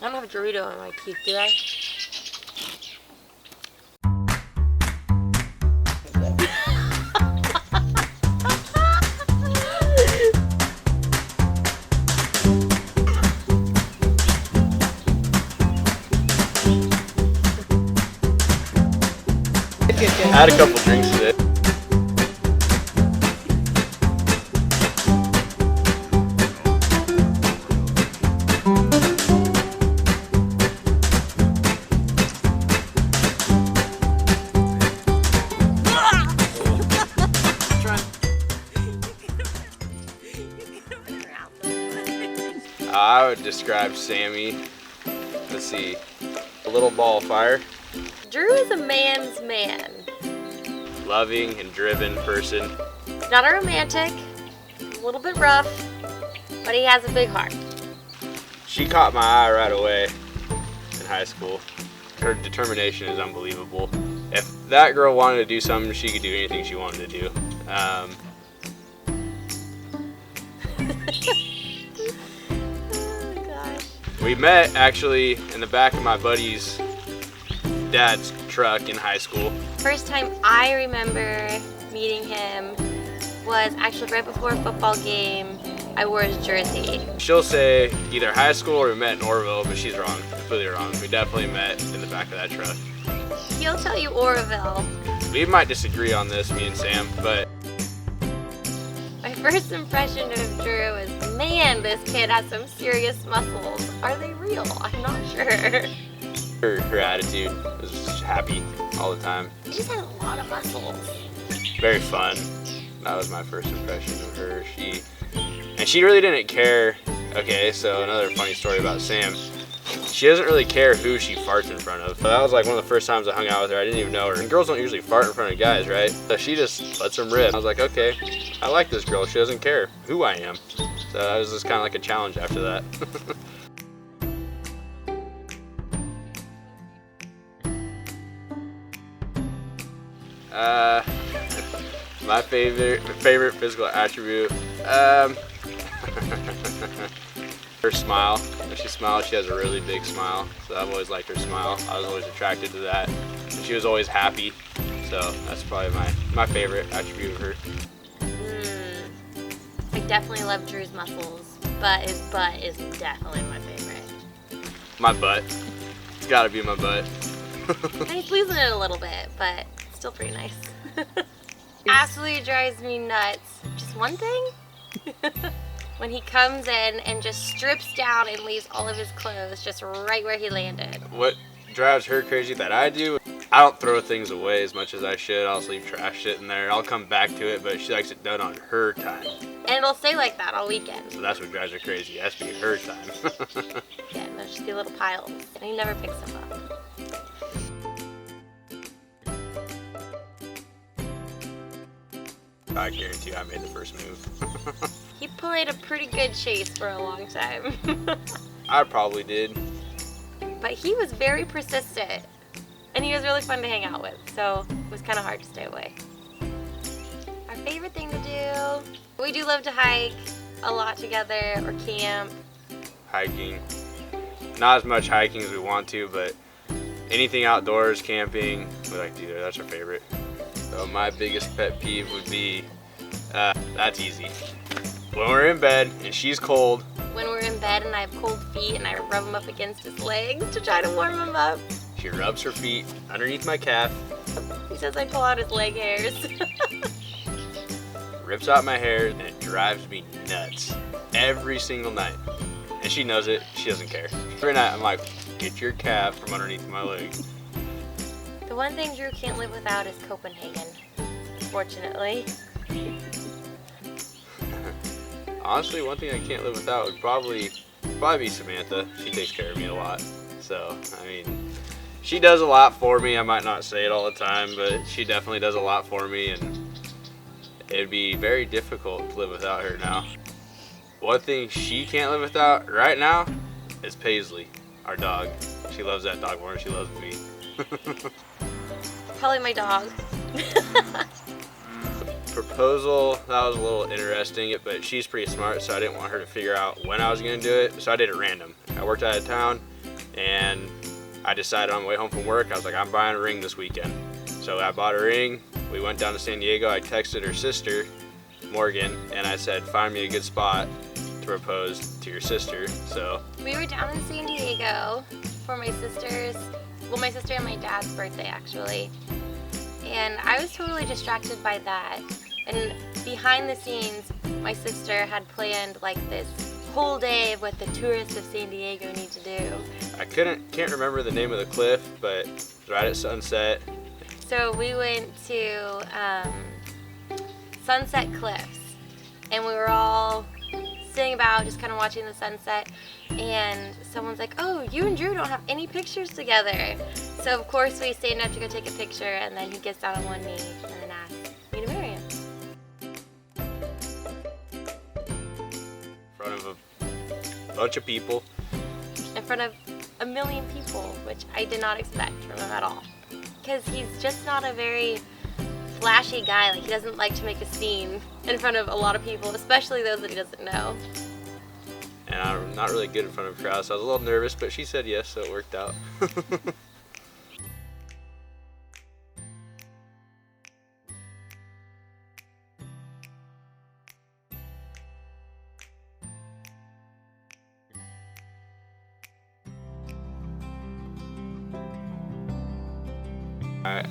I don't have Dorito in my teeth, do I? I had a couple drinks today. I would describe Sammy, let's see, a little ball of fire. Drew is a man's man. Loving and driven person. Not a romantic, a little bit rough, but he has a big heart. She caught my eye right away in high school. Her determination is unbelievable. If that girl wanted to do something, she could do anything she wanted to do. Oh gosh. We met actually in the back of my buddy's dad's truck in high school. First time I remember meeting him was actually right before a football game. I wore his jersey. She'll say either high school or we met in Orville, but she's wrong, completely wrong. We definitely met in the back of that truck. He'll tell you Oroville. We might disagree on this, me and Sam, but My first impression of Drew is, man, this kid has some serious muscles. Are they real? I'm not sure. her attitude was happy all the time. He just has a lot of muscles. Very fun. That was my first impression of her. She really didn't care. Okay, so another funny story about Sam. She doesn't really care who she farts in front of. That was like one of the first times I hung out with her. I didn't even know her. And girls don't usually fart in front of guys, right? So she just lets them rip. I was like, okay, I like this girl. She doesn't care who I am. So that was just kind of like a challenge after that. My favorite physical attribute, her smile. When she smiles, she has a really big smile. So I've always liked her smile. I was always attracted to that. And she was always happy. So that's probably my favorite attribute of her. I definitely love Drew's muscles, but his butt is definitely my favorite. My butt. It's gotta be my butt. And he's losing it a little bit, but it's still pretty nice. Absolutely drives me nuts. Just one thing? When he comes in and just strips down and leaves all of his clothes just right where he landed. What drives her crazy that I do, I don't throw things away as much as I should. I'll just leave trash shit in there. I'll come back to it, but she likes it done on her time. And it'll stay like that all weekend. So that's what drives her crazy. It has to be her time. Yeah, and there'll just be little piles. And he never picks them up. I guarantee you I made the first move. He played a pretty good chase for a long time. I probably did. But he was very persistent. And he was really fun to hang out with. So it was kind of hard to stay away. Our favorite thing to do, we do love to hike a lot together or camp. Hiking. Not as much hiking as we want to, but anything outdoors, camping, we like to do there. That's our favorite. So my biggest pet peeve would be, that's easy. When we're in bed and she's cold. When we're in bed and I have cold feet and I rub them up against his legs to try to warm him up. She rubs her feet underneath my calf. He says I pull out his leg hairs. Rips out my hair and it drives me nuts. Every single night. And she knows it, she doesn't care. Every night I'm like, get your calf from underneath my leg. The one thing Drew can't live without is Copenhagen, fortunately. Honestly, one thing I can't live without would probably be Samantha. She takes care of me a lot. So, I mean, she does a lot for me. I might not say it all the time, but she definitely does a lot for me, and it'd be very difficult to live without her now. One thing she can't live without right now is Paisley, our dog. She loves that dog more than she loves me. Probably my dog. Proposal, that was a little interesting, but she's pretty smart, so I didn't want her to figure out when I was going to do it, so I did it random. I worked out of town, and I decided on the way home from work, I was like, I'm buying a ring this weekend. So I bought a ring, we went down to San Diego, I texted her sister, Morgan, and I said, find me a good spot to propose to your sister. So we were down in San Diego for my sister and my dad's birthday actually. And I was totally distracted by that. And behind the scenes, my sister had planned like this whole day of what the tourists of San Diego need to do. I can't remember the name of the cliff, but it's right at sunset. So we went to Sunset Cliffs, and we were all sitting about just kind of watching the sunset, and someone's like, oh, you and Drew don't have any pictures together. So of course we stand up to go take a picture, and then he gets down on one knee and then asks me to marry him. In front of a bunch of people. In front of a million people, which I did not expect from him at all. Because he's just not a very flashy guy. Like, he doesn't like to make a scene in front of a lot of people, especially those that he doesn't know. And I'm not really good in front of crowds, so I was a little nervous, but she said yes, so it worked out.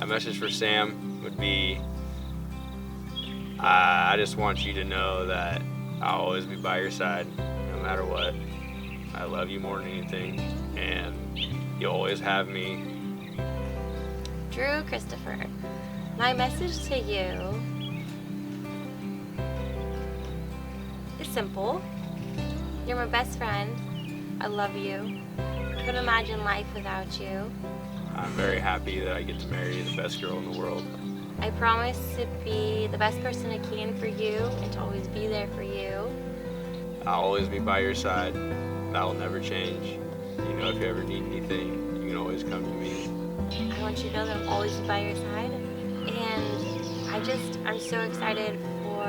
A message for Sam would be, I just want you to know that I'll always be by your side, no matter what. I love you more than anything, and you'll always have me. Drew Christopher, my message to you is simple. You're my best friend. I love you. Couldn't imagine life without you. I'm very happy that I get to marry the best girl in the world. I promise to be the best person I can for you and to always be there for you. I'll always be by your side. That will never change. You know, if you ever need anything, you can always come to me. I want you to know that I'll always be by your side. And I'm so excited for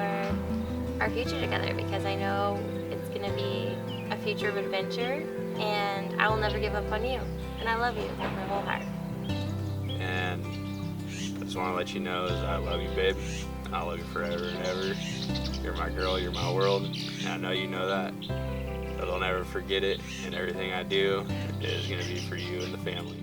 our future together, because I know it's going to be a future of adventure, and I will never give up on you. And I love you with my whole heart. And I just want to let you know is I love you, babe. I love you forever and ever. You're my girl, you're my world, and I know you know that. But I'll never forget it, and everything I do is going to be for you and the family.